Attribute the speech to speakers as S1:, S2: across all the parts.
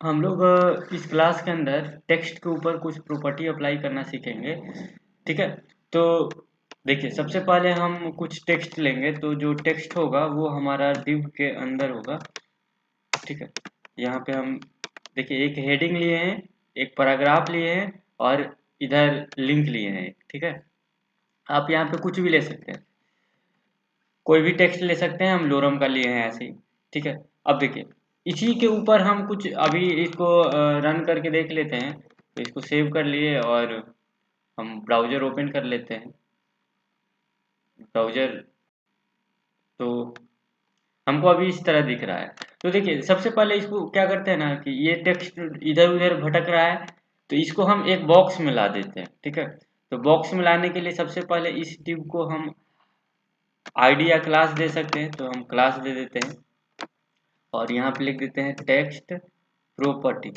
S1: हम लोग इस क्लास के अंदर टेक्स्ट के ऊपर कुछ प्रॉपर्टी अप्लाई करना सीखेंगे। ठीक है। तो देखिए, सबसे पहले हम कुछ टेक्स्ट लेंगे, तो जो टेक्स्ट होगा वो हमारा div के अंदर होगा। ठीक है। यहाँ पे हम देखिए एक हेडिंग लिए हैं, एक पैराग्राफ लिए हैं और इधर लिंक लिए हैं। ठीक है। आप यहाँ पे कुछ भी ले सकते हैं, कोई भी टेक्स्ट ले सकते हैं। हम लोरम का लिए हैं ऐसे ही। ठीक है। अब देखिए, इसी के ऊपर हम कुछ अभी इसको रन करके देख लेते हैं। तो इसको सेव कर लिए और हम ब्राउज़र ओपन कर लेते हैं। ब्राउज़र तो हमको अभी इस तरह दिख रहा है। तो देखिए, सबसे पहले इसको क्या करते हैं ना कि ये टेक्स्ट इधर उधर भटक रहा है, तो इसको हम एक बॉक्स में ला देते हैं। ठीक है। तो बॉक्स में लाने के लिए सबसे पहले इस div को हम आईडी या क्लास दे सकते हैं, तो हम क्लास दे देते हैं और यहाँ पे लिख देते हैं टेक्स्ट प्रॉपर्टी।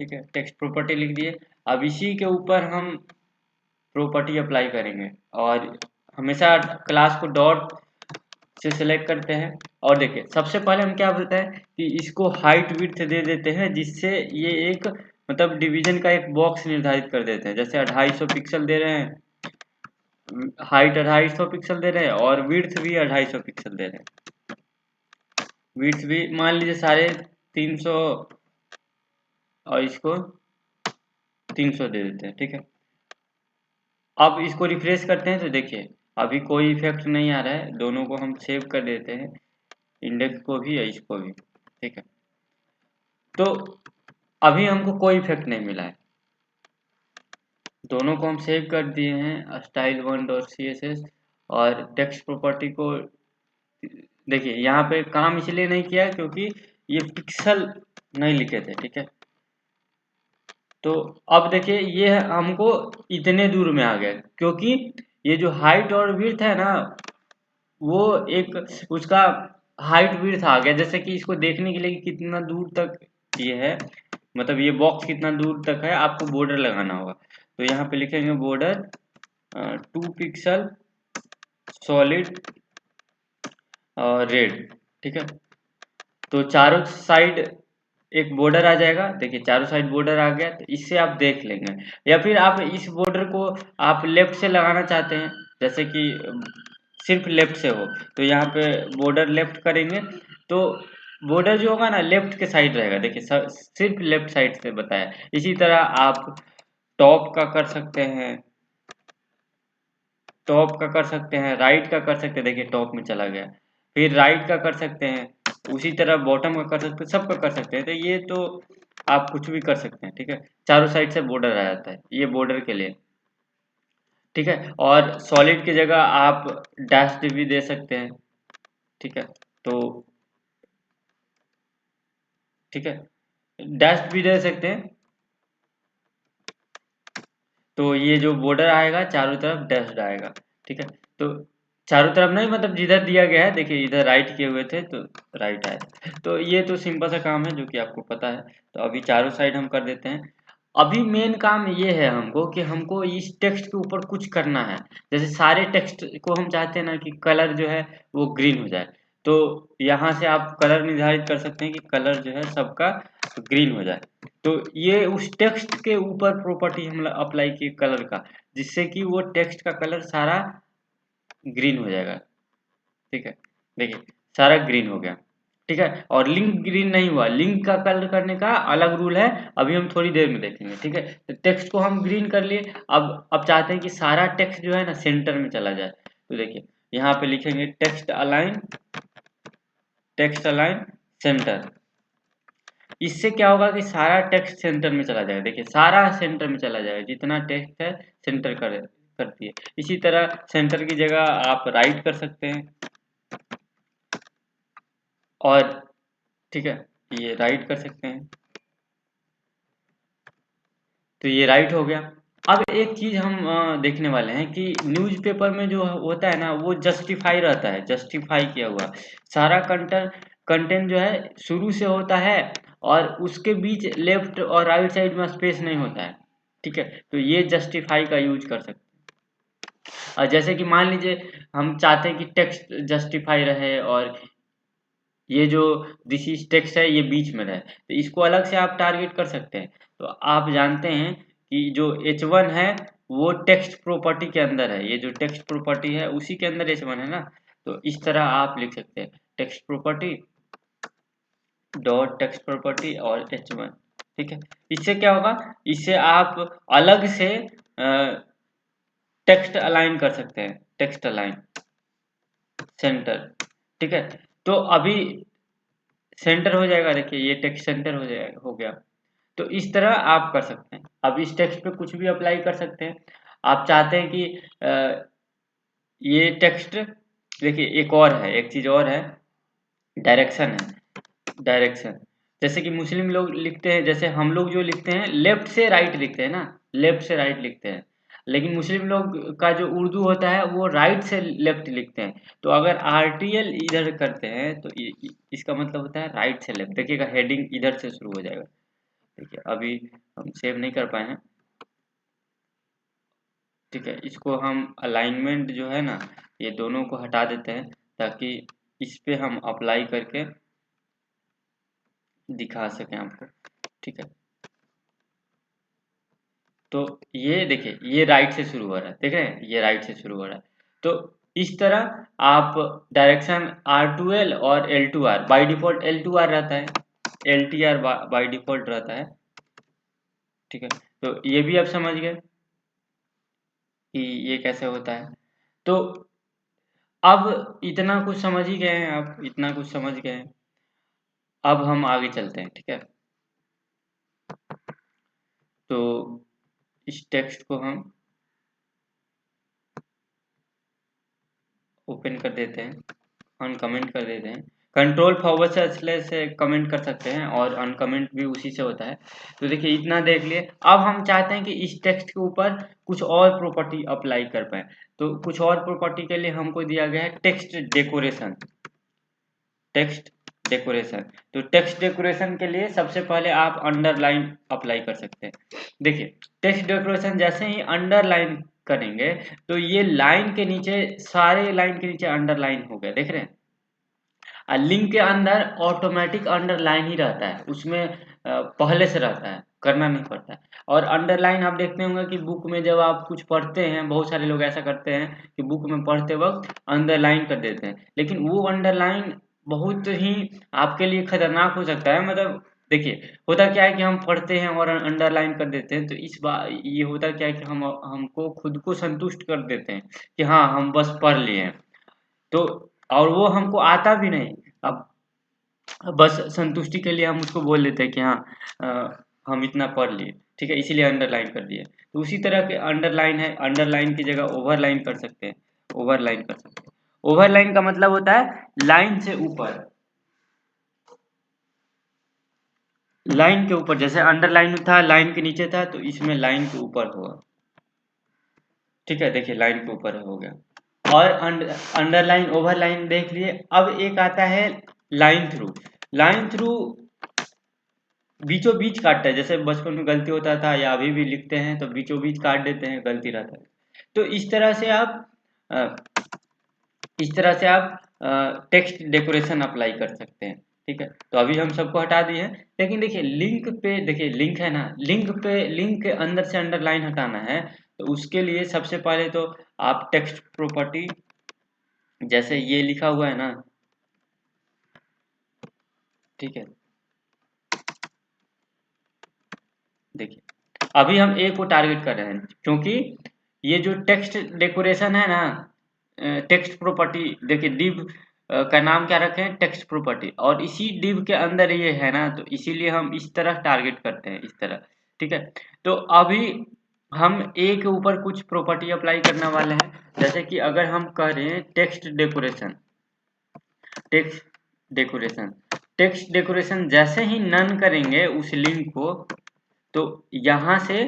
S1: ठीक है, टेक्स्ट प्रॉपर्टी लिख दिए। अब इसी के ऊपर हम प्रॉपर्टी अप्लाई करेंगे और हमेशा क्लास को डॉट से सिलेक्ट करते हैं। और देखिए, सबसे पहले हम क्या बोलते हैं कि इसको हाइट विड्थ दे देते हैं, जिससे ये एक मतलब डिवीजन का एक बॉक्स निर्धारित कर देते हैं। जैसे 250 पिक्सल दे रहे हैं, हाइट 250 पिक्सल दे रहे हैं और विड्थ भी 250 पिक्सल दे रहे हैं। विड्थ भी मान लीजिए 350 और इसको 300 दे देते हैं। ठीक है। अब इसको रिफ्रेश करते हैं तो देखिए, अभी कोई इफेक्ट नहीं आ रहा है। दोनों को हम सेव कर देते हैं, इंडेक्स को भी या इसको भी। ठीक है। तो अभी हमको कोई इफेक्ट नहीं मिला है। दोनों को हम सेव कर दिए हैं, style1.css और टेक्स्ट प्रॉपर्टी को देखिए यहाँ पे काम इसलिए नहीं किया क्योंकि ये पिक्सल नहीं लिखे थे। ठीक है। तो अब देखिए, ये हमको इतने दूर में आ गया क्योंकि ये जो हाइट और विड्थ है ना, वो एक उसका हाइट विड्थ आ गया। जैसे कि इसको देखने के लिए कि कितना दूर तक ये है, मतलब ये बॉक्स कितना दूर तक है, आपको बॉर्डर लगाना होगा। तो यहाँ पे लिखेंगे बॉर्डर 2 पिक्सल सॉलिड रेड। ठीक है। तो चारों साइड एक बॉर्डर आ जाएगा। देखिए, चारों साइड बॉर्डर आ गया, तो इससे आप देख लेंगे। या फिर आप इस बॉर्डर को आप लेफ्ट से लगाना चाहते हैं, जैसे कि सिर्फ लेफ्ट से हो, तो यहाँ पे बॉर्डर लेफ्ट करेंगे तो बॉर्डर जो होगा ना लेफ्ट के साइड रहेगा। देखिए, सिर्फ लेफ्ट साइड से बताया। इसी तरह आप टॉप का कर सकते हैं, टॉप का कर सकते हैं, राइट का कर सकते हैं। देखिए, टॉप में चला गया। फिर राइट का कर सकते हैं, उसी तरह बॉटम का कर सकते हैं, सब का कर सकते हैं। तो ये तो आप कुछ भी कर सकते हैं। ठीक है। चारों साइड से बॉर्डर आ जाता है, ये बॉर्डर के लिए। ठीक है। और सॉलिड की जगह आप डैश भी दे सकते हैं। ठीक है। तो ठीक है, डैश भी दे सकते हैं। तो ये जो बॉर्डर आएगा चारों तरफ डैश्ड आएगा। ठीक है। तो चारों तरफ नहीं, मतलब जिधर दिया गया है, देखिए इधर राइट किए हुए थे तो राइट आया। तो ये तो सिंपल सा काम है जो कि आपको पता है। तो अभी चारों साइड हम कर देते हैं। अभी मेन काम ये है हमको कि हमको इस टेक्स्ट के ऊपर कुछ करना है। जैसे सारे टेक्स्ट को हम चाहते हैं ना कि कलर जो है वो ग्रीन हो जाए। तो यहाँ से आप कलर निर्धारित कर सकते हैं कि कलर जो है सबका ग्रीन हो जाए। तो ये उस टेक्स्ट के ऊपर प्रॉपर्टी हम अप्लाई किए कलर का, जिससे कि वो टेक्स्ट का कलर सारा ग्रीन हो जाएगा। ठीक है। देखिए, सारा ग्रीन हो गया। ठीक है। और लिंक ग्रीन नहीं हुआ, लिंक का कलर करने का अलग रूल है, अभी हम थोड़ी देर में देखेंगे। ठीक है। तो टेक्स्ट को हम ग्रीन कर लिए। अब चाहते हैं कि सारा टेक्स्ट जो है ना सेंटर में चला जाए। तो देखिए, यहाँ पे लिखेंगे टेक्स्ट अलाइन सेंटर। इससे क्या होगा कि सारा टेक्स्ट सेंटर में चला जाएगा। देखिए, सारा सेंटर में चला जाएगा, जितना टेक्स्ट है सेंटर करती है। इसी तरह सेंटर की जगह आप राइट कर सकते हैं और ठीक है, ये राइट कर सकते हैं। तो ये राइट हो गया। अब एक चीज हम देखने वाले हैं कि न्यूज़पेपर में जो होता है ना वो जस्टिफाई रहता है, जस्टिफाई किया हुआ सारा कंटेंट जो है शुरू से होता है और उसके बीच लेफ्ट और राइट साइड में स्पेस नहीं होता है। ठीक है। तो ये जस्टिफाई का यूज कर सकते हैं। और जैसे कि मान लीजिए हम चाहते हैं कि टेक्स्ट जस्टिफाई रहे और ये जो दिस इज टेक्स्ट है ये बीच में रहे, तो इसको अलग से आप टारगेट कर सकते हैं। तो आप जानते हैं कि जो H1 है वो टेक्स्ट प्रॉपर्टी के अंदर है, ये जो टेक्स्ट प्रॉपर्टी है उसी के अंदर H1 है ना। तो इस तरह आप लिख सकते हैं text property dot text property और H1, ठीक है। इससे क्या होगा, इससे आप अलग से टेक्स्ट अलाइन कर सकते हैं, टेक्स्ट अलाइन सेंटर, ठीक है। तो अभी सेंटर हो जाएगा, देखिए ये टेक्स्ट सेंटर हो जाएगा, हो गया। तो इस तरह आप कर सकते हैं। अब इस टेक्स्ट पे कुछ भी अप्लाई कर सकते हैं। आप चाहते हैं कि ये टेक्स्ट, देखिए एक और है, एक चीज और है, डायरेक्शन है। डायरेक्शन जैसे कि मुस्लिम लोग लिखते हैं, जैसे हम लोग जो लिखते हैं लेफ्ट से राइट लिखते हैं ना, लेफ्ट से राइट लिखते हैं, लेकिन मुस्लिम लोग का जो उर्दू होता है वो राइट से लेफ्ट लिखते हैं। तो अगर आरटीएल इधर करते हैं तो इसका मतलब होता है राइट से लेफ्ट। देखिएगा हेडिंग इधर से शुरू हो जाएगा। देखिए अभी हम सेव नहीं कर पाए हैं, ठीक है। इसको हम अलाइनमेंट जो है ना, ये दोनों को हटा देते हैं ताकि इस पे हम अप्लाई करके दिखा सकें आपको, ठीक है। तो ये देखिए ये राइट से शुरू हो रहा है, देख रहे हैं, ये राइट से शुरू हो रहा है। तो इस तरह आप डायरेक्शन R2L और L2R, बाय डिफॉल्ट L2R रहता है, LTR बाय डिफॉल्ट रहता है, ठीक है। तो ये भी आप समझ गए कि ये कैसे होता है। तो अब इतना कुछ समझ ही गए हैं आप, इतना कुछ समझ गए हैं। अब हम आगे चलते हैं, ठीक है। तो इस टेक्स्ट को हम ओपन कर देते हैं, अनकमेंट कर देते हैं। कंट्रोल फॉरवर्ड स्लैश से कमेंट कर सकते हैं और अनकमेंट भी उसी से होता है। तो देखिए इतना देख लिए। अब हम चाहते हैं कि इस टेक्स्ट के ऊपर कुछ और प्रॉपर्टी अप्लाई कर पाए। तो कुछ और प्रॉपर्टी के लिए हमको दिया गया है टेक्स्ट डेकोरेशन। टेक्स्ट डेकोरेशन, तो टेक्स्ट डेकोरेशन के लिए सबसे पहले आप अंडरलाइन अप्लाई कर सकते हैं। देखिए टेक्स्ट डेकोरेशन जैसे ही अंडरलाइन करेंगे तो ये लाइन के नीचे, सारे लाइन के नीचे अंडरलाइन हो गया, देख रहे हैं। लिंक के अंदर ऑटोमेटिक अंडरलाइन ही रहता है, उसमें पहले से रहता है, करना नहीं पड़ता है। और अंडरलाइन आप देखते होंगे कि बुक में जब आप कुछ पढ़ते हैं, बहुत सारे लोग ऐसा करते हैं कि बुक में पढ़ते वक्त अंडरलाइन कर देते हैं, लेकिन वो अंडरलाइन बहुत ही आपके लिए खतरनाक हो सकता है। मतलब देखिए होता क्या है कि हम पढ़ते हैं और अंडरलाइन कर देते हैं, तो इस बार ये होता क्या है कि हम हमको खुद को संतुष्ट कर देते हैं कि हाँ हम बस पढ़ लिए हैं। तो और वो हमको आता भी नहीं। अब बस संतुष्टि के लिए हम उसको बोल देते हैं कि हाँ हम इतना पढ़ लिए, ठीक है, इसीलिए अंडरलाइन कर दिए। तो उसी तरह के अंडरलाइन है, अंडरलाइन की जगह ओवरलाइन कर सकते हैं, ओवरलाइन कर सकते हैं। ओवरलाइन का मतलब होता है लाइन से ऊपर, लाइन के ऊपर, जैसे अंडरलाइन था लाइन के नीचे था, तो इसमें लाइन के ऊपर होगा, ठीक है। देखिए लाइन के ऊपर हो गया। और अंडरलाइन ओवरलाइन देख लिए। अब एक आता है लाइन थ्रू। लाइन थ्रू बीचों बीच काटता है, जैसे बचपन में गलती होता था या अभी भी लिखते हैं तो बीचों बीच काट देते हैं, गलती रहता है। तो इस तरह से आप अ, इस तरह से आप टेक्स्ट डेकोरेशन अप्लाई कर सकते हैं, ठीक है। तो अभी हम सबको हटा दिए हैं, लेकिन देखिए लिंक पे, देखिए लिंक है ना, लिंक पे, लिंक के अंदर से अंडरलाइन हटाना है। तो उसके लिए सबसे पहले तो आप टेक्स्ट प्रॉपर्टी, जैसे ये लिखा हुआ है ना, ठीक है। देखिए अभी हम ए को टारगेट कर रहे हैं क्योंकि ये जो टेक्स्ट डेकोरेशन है ना, टेक्स्ट प्रॉपर्टी, देखिए डिव का नाम क्या रखे हैं, टेक्स्ट प्रॉपर्टी, और इसी डिव के अंदर ये है ना, तो इसीलिए हम इस तरह टारगेट करते हैं, इस तरह, ठीक है। तो अभी हम ए के ऊपर कुछ प्रॉपर्टी अप्लाई करने वाले हैं। जैसे कि अगर हम कह रहे हैं text decoration, text decoration, text decoration जैसे ही नन करेंगे उस लिंक को, तो यहाँ से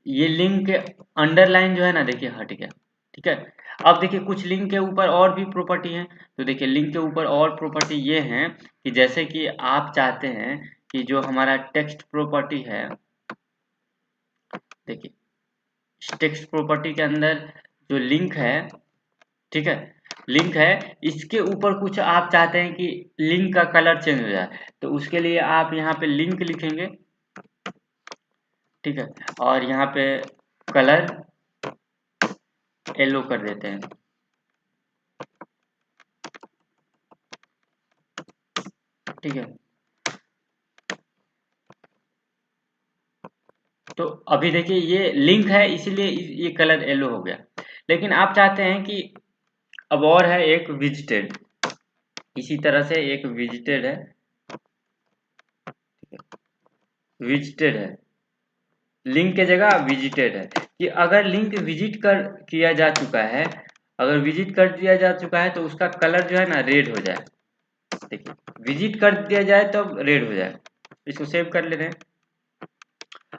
S1: ये लिंक के अंडरलाइन जो है ना, देखिए हट गया, ठीक है। अब देखिए कुछ लिंक के ऊपर और भी प्रॉपर्टी है। तो देखिए लिंक के ऊपर और प्रॉपर्टी ये है कि जैसे कि आप चाहते हैं कि जो हमारा टेक्स्ट प्रॉपर्टी है, देखिए टेक्स्ट प्रॉपर्टी के अंदर जो लिंक है, ठीक है, लिंक है, इसके ऊपर कुछ आप चाहते हैं कि लिंक का कलर चेंज हो जाए, तो उसके लिए आप यहाँ पे लिंक लिखेंगे, ठीक है, और यहाँ पे कलर येलो कर देते हैं, ठीक है। तो अभी देखिए ये लिंक है इसलिए ये कलर येलो हो गया, लेकिन आप चाहते हैं कि अब और है एक विजिटेड, इसी तरह से एक विजिटेड है, विजिटेड है, लिंक के जगह विजिटेड है, कि अगर लिंक विजिट कर किया जा चुका है, अगर विजिट कर दिया जा चुका है तो उसका कलर जो है ना रेड हो जाए, देखिए विजिट कर दिया जाए तो रेड हो जाए। इसको सेव कर ले रहे हैं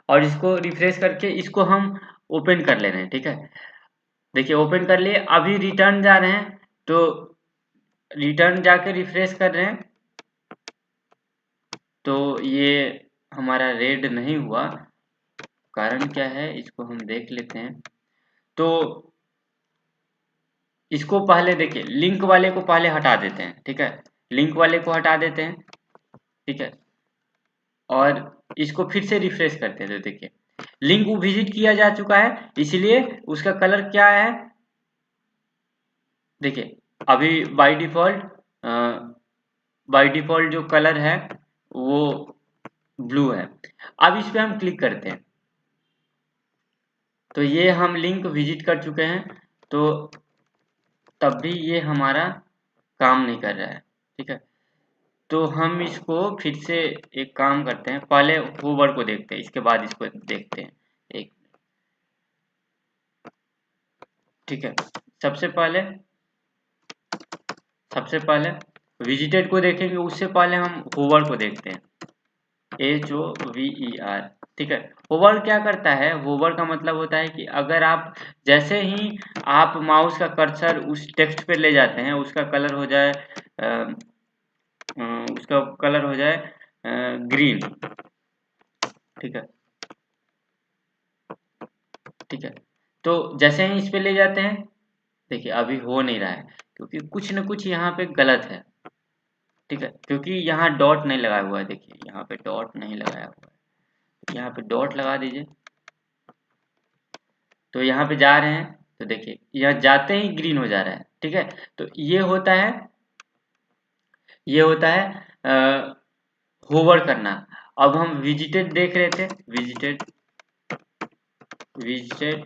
S1: और इसको रिफ्रेश करके इसको हम ओपन कर ले रहे हैं, ठीक है। देखिए ओपन कर लिए, अभी रिटर्न जा रहे हैं, तो रिटर्न जाके रिफ्रेश कर रहे हैं, तो ये हमारा रेड नहीं हुआ, कारण क्या है इसको हम देख लेते हैं। तो इसको पहले देखिए लिंक वाले को पहले हटा देते हैं, ठीक है, लिंक वाले को हटा देते हैं, ठीक है, और इसको फिर से रिफ्रेश करते हैं, तो देखिए लिंक वो विजिट किया जा चुका है, इसलिए उसका कलर क्या है, देखिए अभी बाय डिफॉल्ट जो कलर है वो ब्लू है। अब इस पे हम क्लिक करते हैं, तो ये हम लिंक विजिट कर चुके हैं, तो तब भी ये हमारा काम नहीं कर रहा है, ठीक है। तो हम इसको फिर से एक काम करते हैं, पहले होवर को देखते हैं, इसके बाद इसको देखते हैं एक, ठीक है। सबसे पहले विजिटेड को देखेंगे, उससे पहले हम होवर को देखते हैं, HOVER, ठीक है। होवर क्या करता है, होवर का मतलब होता है कि अगर आप जैसे ही आप माउस का कर्सर उस टेक्स्ट पे ले जाते हैं, उसका कलर हो जाए ग्रीन, ठीक है, ठीक है। तो जैसे ही इस पे ले जाते हैं, देखिए अभी हो नहीं रहा है, क्योंकि कुछ न कुछ यहाँ पे गलत है, ठीक है, क्योंकि यहाँ डॉट नहीं लगाया हुआ है, देखिए यहाँ पे डॉट नहीं लगाया हुआ है, यहाँ पे डॉट लगा दीजिए, तो यहाँ पे जा रहे हैं, तो देखिए यहाँ जाते ही ग्रीन हो जा रहा है, ठीक है। तो ये होता है होवर करना। अब हम विजिटेड देख रहे थे, विजिटेड विजिटेड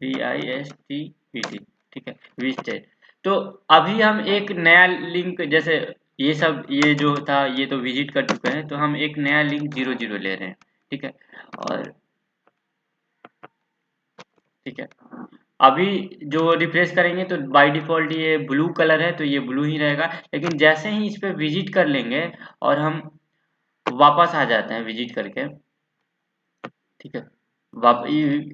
S1: VISTED, ठीक है, विजिटेड। तो अभी हम एक नया लिंक, जैसे ये जो था ये तो विजिट कर चुके हैं, तो हम एक नया लिंक 00 ले रहे हैं, ठीक है, और ठीक है, अभी जो रिफ्रेश करेंगे तो बाय डिफॉल्ट ये ब्लू कलर है, तो ये ब्लू ही रहेगा, लेकिन जैसे ही इस पे विजिट कर लेंगे और हम वापस आ जाते हैं विजिट करके, ठीक है,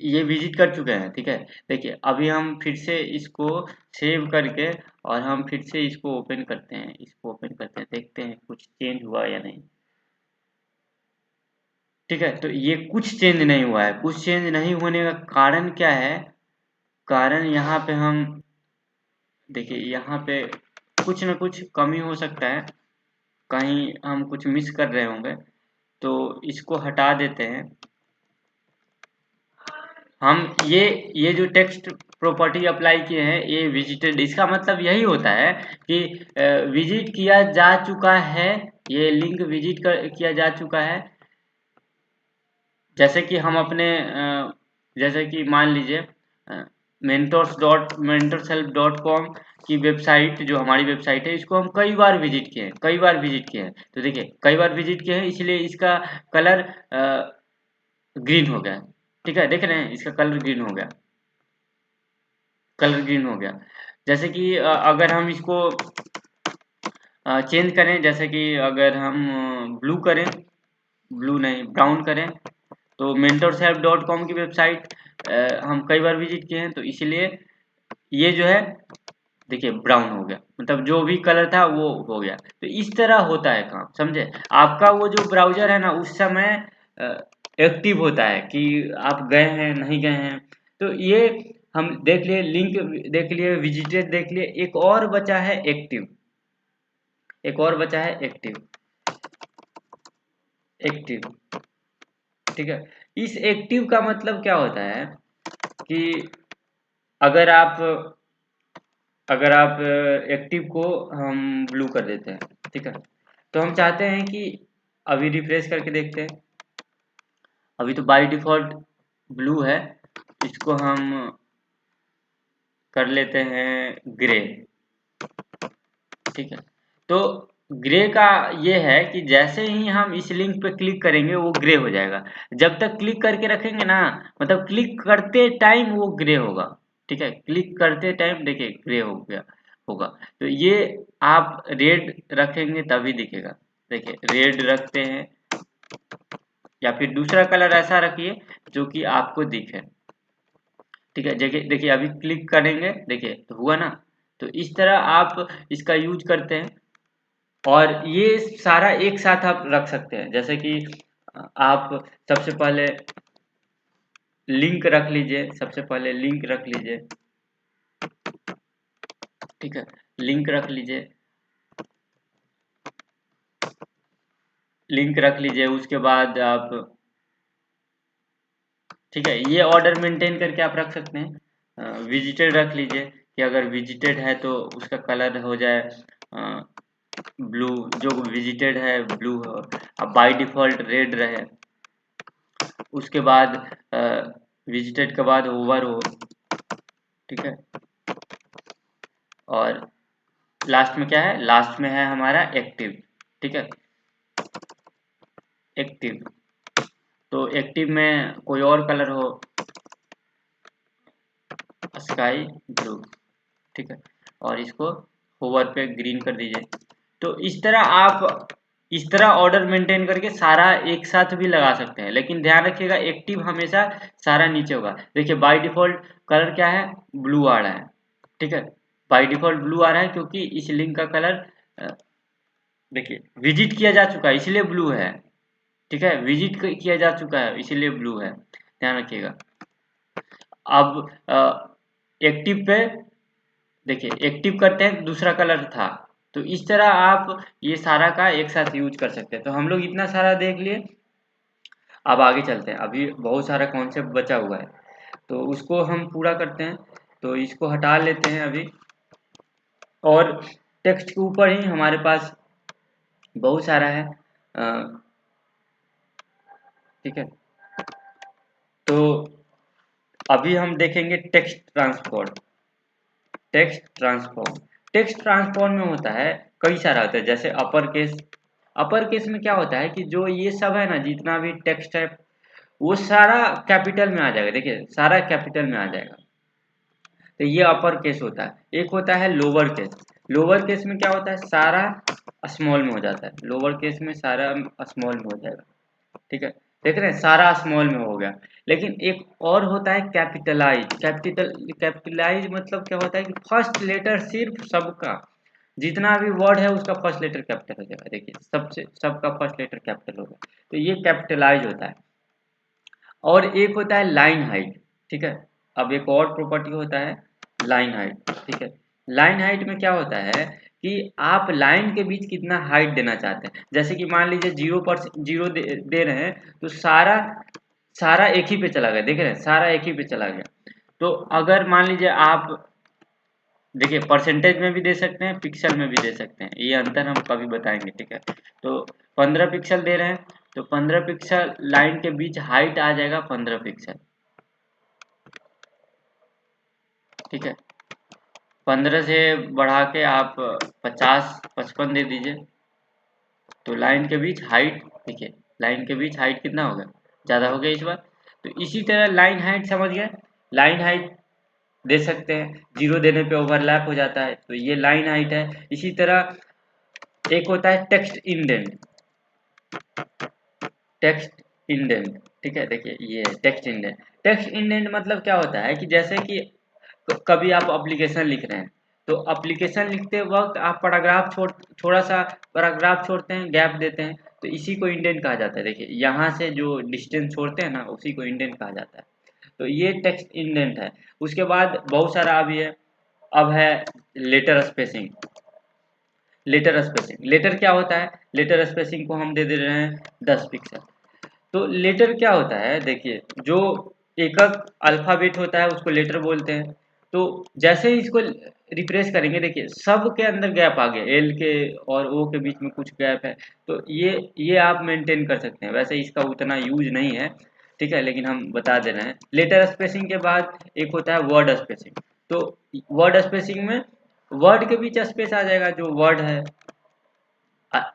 S1: ये विजिट कर चुके हैं, ठीक है। देखिए अभी हम फिर से इसको सेव करके और हम फिर से इसको ओपन करते हैं, देखते हैं कुछ चेंज हुआ या नहीं, ठीक है। तो ये कुछ चेंज नहीं हुआ है, कुछ चेंज नहीं होने का कारण क्या है, कारण यहाँ पे हम देखिए यहाँ पे कुछ न कुछ कमी हो सकता है, कहीं हम कुछ मिस कर रहे होंगे, तो इसको हटा देते हैं हम। ये जो टेक्स्ट प्रॉपर्टी अप्लाई किए हैं, ये विजिटेड, इसका मतलब यही होता है कि विजिट किया जा चुका है, ये लिंक किया जा चुका है। जैसे कि हम अपने जैसे कि मान लीजिए mentorshelp.com की वेबसाइट, जो हमारी वेबसाइट है, इसको हम कई बार विजिट किए हैं, तो देखिए कई बार विजिट किए हैं, इसलिए इसका कलर ग्रीन हो गया, ठीक है, देख रहे हैं इसका कलर ग्रीन हो गया। जैसे कि अगर हम इसको चेंज करें, जैसे कि अगर हम ब्राउन करें, तो mentorshelp.com की वेबसाइट हम कई बार विजिट किए हैं, तो इसलिए ये जो है देखिए ब्राउन हो गया, मतलब जो भी कलर था वो हो गया। तो इस तरह होता है काम, समझे। आपका वो जो ब्राउजर है ना, उस समय एक्टिव होता है कि आप गए हैं नहीं गए हैं, तो ये हम देख लिए, लिंक देख लिए, विजिटेड देख लिए, एक और बचा है एक्टिव, एक और बचा है एक्टिव, एक्टिव। ठीक है, इस एक्टिव का मतलब क्या होता है कि अगर आप एक्टिव को हम ब्लू कर देते हैं, ठीक है, तो हम चाहते हैं कि अभी रिफ्रेश करके देखते हैं, अभी तो बाय डिफॉल्ट ब्लू है, इसको हम कर लेते हैं ग्रे। ठीक है, तो ग्रे का ये है कि जैसे ही हम इस लिंक पे क्लिक करेंगे वो ग्रे हो जाएगा, जब तक क्लिक करके रखेंगे ना, मतलब क्लिक करते टाइम वो ग्रे होगा। ठीक है, क्लिक करते टाइम देखिए ग्रे हो गया होगा। तो ये आप रेड रखेंगे तभी दिखेगा। देखिए रेड रखते हैं, या फिर दूसरा कलर ऐसा रखिए जो कि आपको दिखे। ठीक है, देखिए देखिए अभी क्लिक करेंगे, देखिए तो हुआ ना। तो इस तरह आप इसका यूज करते हैं, और ये सारा एक साथ आप रख सकते हैं। जैसे कि आप सबसे पहले लिंक रख लीजिए, सबसे पहले लिंक रख लीजिए। ठीक है, लिंक रख लीजिए, लिंक रख लीजिए, उसके बाद आप, ठीक है, ये ऑर्डर मेंटेन करके आप रख सकते हैं। विजिटेड रख लीजिए कि अगर विजिटेड है तो उसका कलर हो जाए ब्लू, जो विजिटेड है ब्लू हो, अब बाय डिफॉल्ट रेड रहे। उसके बाद विजिटेड के बाद ओवर हो। ठीक है, और लास्ट में क्या है, लास्ट में है हमारा एक्टिव। ठीक है, एक्टिव, तो एक्टिव में कोई और कलर हो, स्काई ब्लू। ठीक है, और इसको होवर पे ग्रीन कर दीजिए। तो इस तरह आप इस तरह ऑर्डर मेंटेन करके सारा एक साथ भी लगा सकते हैं, लेकिन ध्यान रखिएगा एक्टिव हमेशा सारा नीचे होगा। देखिए बाय डिफॉल्ट कलर क्या है, ब्लू आ रहा है। ठीक है, बाय डिफॉल्ट ब्लू आ रहा है क्योंकि इस लिंक का कलर देखिए विजिट किया जा चुका है इसलिए ब्लू है। ठीक है, विजिट किया जा चुका है इसीलिए ब्लू है, ध्यान रखिएगा। अब एक्टिव पे देखिए, एक्टिव करते हैं दूसरा कलर था। तो इस तरह आप ये सारा का एक साथ यूज कर सकते हैं। तो हम लोग इतना सारा देख लिए, अब आगे चलते हैं। अभी बहुत सारा कॉन्सेप्ट बचा हुआ है, तो उसको हम पूरा करते हैं। तो इसको हटा लेते हैं अभी, और टेक्स्ट के ऊपर ही हमारे पास बहुत सारा है। ठीक है, तो अभी हम देखेंगे text transform. Text transform, text transform में होता है, कई सारा होता है। जैसे अपर केस, अपर केस में क्या होता है कि जो ये सब है ना, जितना भी टेक्स्ट है वो सारा कैपिटल में आ जाएगा। देखिए सारा कैपिटल में आ जाएगा, तो ये अपर केस होता है। एक होता है लोअर केस, लोअर केस में क्या होता है, सारा स्मॉल में हो जाता है। लोअर केस में सारा स्मॉल में हो जाएगा। ठीक है, देख रहे हैं सारा स्मॉल में हो गया। लेकिन एक और होता है कैपिटलाइज। कैपिटलाइज मतलब क्या होता है कि फर्स्ट लेटर सिर्फ सबका, जितना भी वर्ड है उसका फर्स्ट लेटर कैपिटल हो जाएगा। देखिए सबसे सबका फर्स्ट लेटर कैपिटल होगा, तो ये कैपिटलाइज होता है। और एक होता है लाइन हाइट। ठीक है, अब एक और प्रॉपर्टी होता है लाइन हाइट। ठीक है, लाइन हाइट में क्या होता है कि आप लाइन के बीच कितना हाइट देना चाहते हैं। जैसे कि मान लीजिए 0 दे रहे हैं, तो सारा सारा एक ही पे चला गया। देख रहे हैं सारा एक ही पे चला गया। तो अगर मान लीजिए आप देखिए परसेंटेज में भी दे सकते हैं, पिक्सल में भी दे सकते हैं, ये अंतर हम कभी बताएंगे। ठीक है, तो 15 पिक्सल दे रहे हैं, तो 15 पिक्सल लाइन के बीच हाइट आ जाएगा 15 पिक्सल। ठीक है, 15 से बढ़ा के आप 50-55 दे दीजिए, तो लाइन के बीच हाइट, देखिए लाइन के बीच हाइट कितना हो गया, ज़्यादा हो गया इस बार। तो इसी तरह लाइन हाइट समझ गए, लाइन हाइट दे सकते हैं, 0 देने पे ओवरलैप हो जाता है, तो ये लाइन हाइट है। इसी तरह एक होता है टेक्स्ट इंडेंट। टेक्स्ट इंडेंट, ठीक है, देखिए ये टेक्स्ट इंडेंट। टेक्स्ट इंडेंट मतलब क्या होता है कि जैसे कि कभी आप एप्लीकेशन लिख रहे हैं, तो एप्लीकेशन लिखते वक्त आप पैराग्राफ थोड़ा सा पैराग्राफ छोड़ते हैं, गैप देते हैं, तो इसी को इंडेंट कहा जाता है। देखिए यहाँ से जो डिस्टेंस छोड़ते हैं ना, उसी को इंडेंट कहा जाता है। तो ये टेक्स्ट इंडेंट है। उसके बाद बहुत सारा अभी है, अब है लेटर स्पेसिंग। लेटर क्या होता है, लेटर स्पेसिंग को हम दे दे रहे हैं 10 पिक्सल। तो लेटर क्या होता है, देखिए जो एकक अल्फाबेट होता है उसको लेटर बोलते हैं। तो जैसे ही इसको रिफ्रेश करेंगे, देखिए सब के अंदर गैप आ गया, एल के और ओ के बीच में कुछ गैप है। तो ये आप मेंटेन कर सकते हैं, वैसे इसका उतना यूज नहीं है, ठीक है, लेकिन हम बता दे रहे हैं। लेटर स्पेसिंग के बाद एक होता है वर्ड स्पेसिंग। तो वर्ड स्पेसिंग में वर्ड के बीच स्पेस आ जाएगा, जो वर्ड है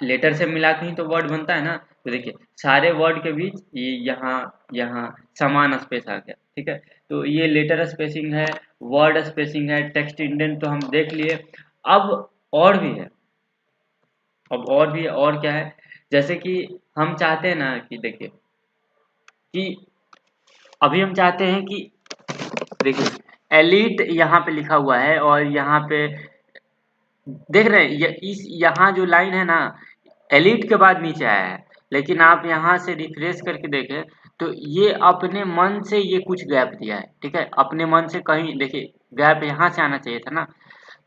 S1: लेटर से मिला के ही तो वर्ड बनता है ना। तो देखिए सारे वर्ड के बीच ये यहाँ यहाँ समान स्पेस आ गया, ठीक है। तो ये लेटर स्पेसिंग है, वर्ड स्पेसिंग है, टेक्स्ट इंडेंट तो हम देख लिए। अब और भी है, अब और भी है, और क्या है, जैसे कि हम चाहते हैं ना कि देखिए कि अभी हम चाहते हैं कि देखिए एलिट यहाँ पे लिखा हुआ है और यहाँ पे देख रहे हैं इस यहाँ जो लाइन है ना, एलिट के बाद नीचे आया है। लेकिन आप यहाँ से रिफ्रेश करके देखें तो ये अपने मन से ये कुछ गैप दिया है, ठीक है, अपने मन से कहीं देखिए गैप यहाँ से आना चाहिए था ना,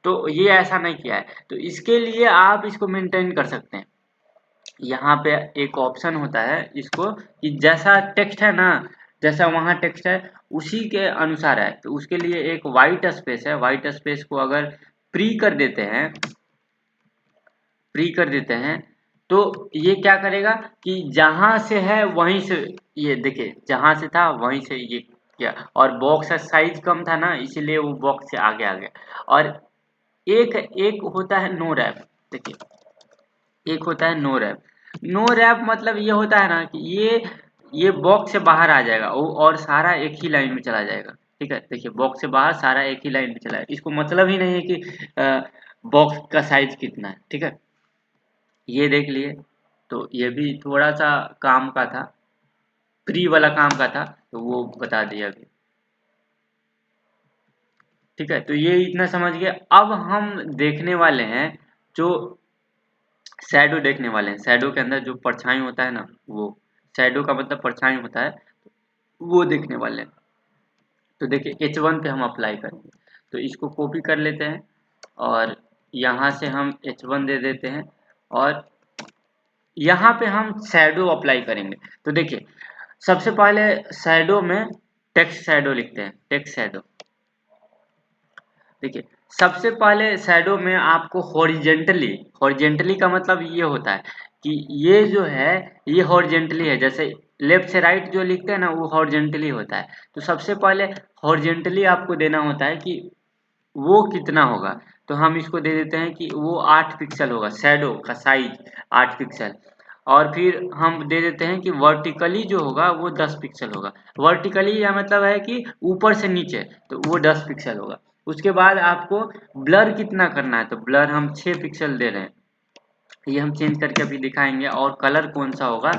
S1: तो ये ऐसा नहीं किया है। तो इसके लिए आप इसको मेंटेन कर सकते हैं। यहाँ पे एक ऑप्शन होता है इसको कि जैसा टेक्स्ट है ना, जैसा वहाँ टेक्स्ट है उसी के अनुसार है। तो उसके लिए एक वाइट स्पेस है, वाइट स्पेस को अगर प्री कर देते हैं, प्री कर देते हैं तो ये क्या करेगा कि जहां से है वहीं से, ये देखिए जहां से था वहीं से ये किया, और बॉक्स का साइज कम था ना इसीलिए वो बॉक्स से आगे आ गया। और एक एक होता है नो रैप, देखिए एक होता है नो रैप। नो रैप मतलब ये होता है ना कि ये बॉक्स से बाहर आ जाएगा वो और सारा एक ही लाइन में चला जाएगा, ठीक है। देखिए बॉक्स से बाहर सारा एक ही लाइन में चला जाएगा, इसको मतलब ही नहीं है कि बॉक्स का साइज कितना है, ठीक है। ये देख लिए, तो ये भी थोड़ा सा काम का था, प्री वाला काम का था, तो वो बता दिया अभी, ठीक है। तो ये इतना समझ गए। अब हम देखने वाले हैं जो शैडो देखने वाले हैं। शैडो के अंदर जो परछाई होता है ना, वो शैडो का मतलब परछाई होता है, वो देखने वाले हैं। तो देखिए H1 पे हम अप्लाई करेंगे, तो इसको कॉपी कर लेते हैं और यहाँ से हम H1 दे देते हैं और यहाँ पे हम शैडो अप्लाई करेंगे। तो देखिए सबसे पहले शैडो में टेक्स्ट शैडो लिखते हैं, टेक्स्ट शैडो। देखिए सबसे पहले शैडो में आपको हॉरिजेंटली, हॉरिजेंटली का मतलब ये होता है कि ये जो है ये हॉरिजेंटली है, जैसे लेफ्ट से राइट जो लिखते हैं ना वो हॉरिजेंटली होता है। तो सबसे पहले हॉरिजेंटली आपको देना होता है कि वो कितना होगा। तो हम इसको दे देते हैं कि वो 8 पिक्सल होगा, शैडो का साइज 8 पिक्सल। और फिर हम दे देते हैं कि वर्टिकली जो होगा वो 10 पिक्सल होगा। वर्टिकली या मतलब है कि ऊपर से नीचे, तो वो 10 पिक्सल होगा। उसके बाद आपको ब्लर कितना करना है, तो ब्लर हम 6 पिक्सल दे रहे हैं, ये हम चेंज करके अभी दिखाएंगे। और कलर कौन सा होगा,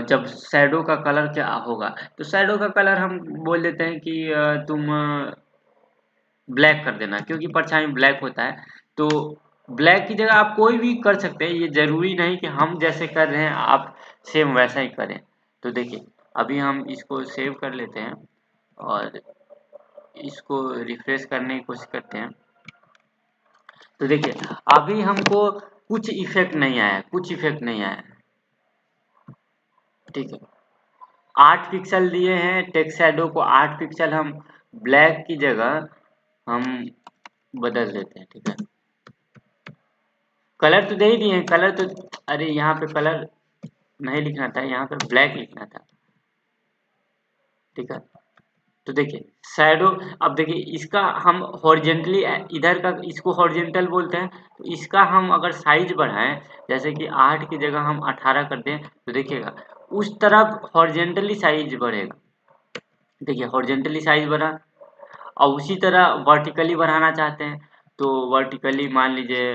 S1: जब शैडो का कलर क्या होगा, तो शैडो का कलर हम बोल देते हैं कि तुम ब्लैक कर देना, क्योंकि परछाई ब्लैक होता है। तो ब्लैक की जगह आप कोई भी कर सकते हैं, ये जरूरी नहीं कि हम जैसे कर रहे हैं आप सेम वैसा ही करें। तो देखिए अभी हम इसको सेव कर लेते हैं और इसको रिफ्रेश करने की कोशिश करते हैं। तो देखिए अभी हमको कुछ इफेक्ट नहीं आया, कुछ इफेक्ट नहीं आया, ठीक है। 8 पिक्सल दिए हैं टेक्स्ट शैडो को, 8 पिक्सल हम ब्लैक की जगह हम बदल देते हैं, ठीक है। कलर तो दे ही दिए हैं, कलर तो, अरे यहाँ पे कलर नहीं लिखना था, यहाँ पे ब्लैक लिखना था, ठीक है। तो देखिए शैडो, अब देखिए इसका हम हॉरिजेंटली, इधर का इसको हॉरिजेंटल बोलते हैं। तो इसका हम अगर साइज बढ़ाएं, जैसे कि 8 की जगह हम 18 कर दें, तो देखिएगा उस तरफ हॉरिजेंटली साइज बढ़ेगा। देखिए हॉरिजेंटली साइज बढ़ा, और उसी तरह वर्टिकली बढ़ाना चाहते हैं तो वर्टिकली मान लीजिए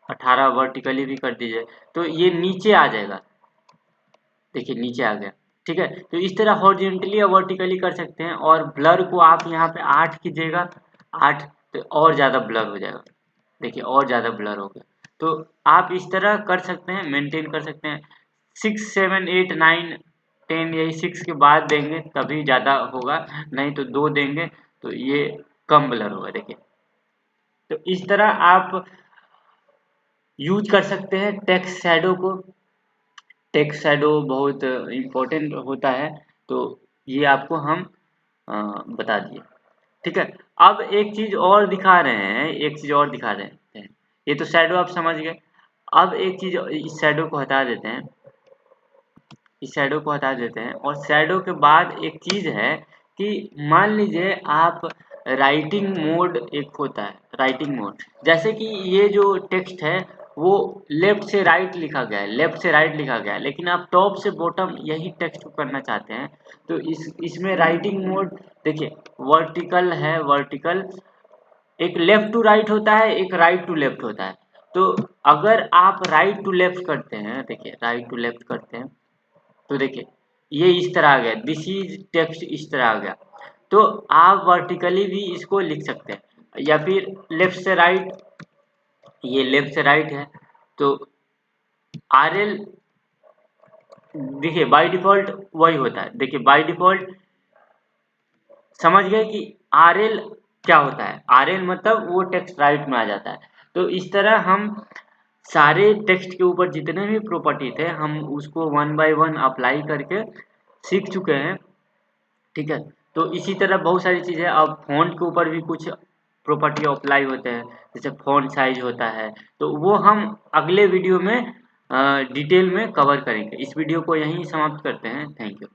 S1: 18 वर्टिकली भी कर दीजिए, तो ये नीचे आ जाएगा, देखिए नीचे आ गया, ठीक है। तो इस तरह हॉरिजॉन्टली या वर्टिकली कर सकते हैं। और ब्लर को आप यहाँ पे 8 कीजिएगा, 8, तो और ज़्यादा ब्लर हो जाएगा, देखिए और ज़्यादा ब्लर हो गया। तो आप इस तरह कर सकते हैं, मेंटेन कर सकते हैं। 6 7 8 9 10 या 6 के बाद देंगे तभी ज़्यादा होगा, नहीं तो 2 देंगे तो ये कम ब्लर होगा। देखिए, तो इस तरह आप यूज कर सकते हैं टेक्स्ट शैडो को। टेक्स्ट शैडो बहुत इम्पोर्टेंट होता है, तो ये आपको हम बता दिए। ठीक है, अब एक चीज और दिखा रहे हैं, एक चीज और दिखा रहे हैं। ये तो शैडो आप समझ गए। अब एक चीज, इस शैडो को हटा देते हैं, इस शैडो को हटा देते हैं और शैडो के बाद एक चीज है कि मान लीजिए आप राइटिंग मोड, एक होता है राइटिंग मोड, जैसे कि ये जो टेक्स्ट है वो लेफ्ट से राइट लिखा गया है, लेफ्ट से राइट लिखा गया है, लेकिन आप टॉप से बॉटम यही टेक्स्ट को करना चाहते हैं, तो इसमें राइटिंग मोड देखिए वर्टिकल है, वर्टिकल एक लेफ्ट टू राइट होता है, एक राइट टू लेफ्ट होता है। तो अगर आप राइट टू लेफ्ट करते हैं, देखिए राइट टू लेफ्ट करते हैं, तो देखिए ये इस तरह आ गया, दिस इज टेक्स्ट इस तरह आ गया। तो आप वर्टिकली भी इसको लिख सकते हैं, या फिर लेफ्ट से राइट, ये लेफ्ट से राइट है तो आर एल, देखिए बाय डिफॉल्ट वही होता है। देखिए बाय डिफॉल्ट समझ गए कि आर एल क्या होता है, आर एल मतलब वो टेक्स्ट राइट में आ जाता है। तो इस तरह हम सारे टेक्स्ट के ऊपर जितने भी प्रॉपर्टी थे हम उसको वन बाय वन अप्लाई करके सीख चुके हैं। ठीक है, तो इसी तरह बहुत सारी चीज़ें, अब फ़ॉन्ट के ऊपर भी कुछ प्रॉपर्टी अप्लाई होते हैं, जैसे फ़ॉन्ट साइज होता है, तो वो हम अगले वीडियो में डिटेल में कवर करेंगे। इस वीडियो को यहीं समाप्त करते हैं। Thank you.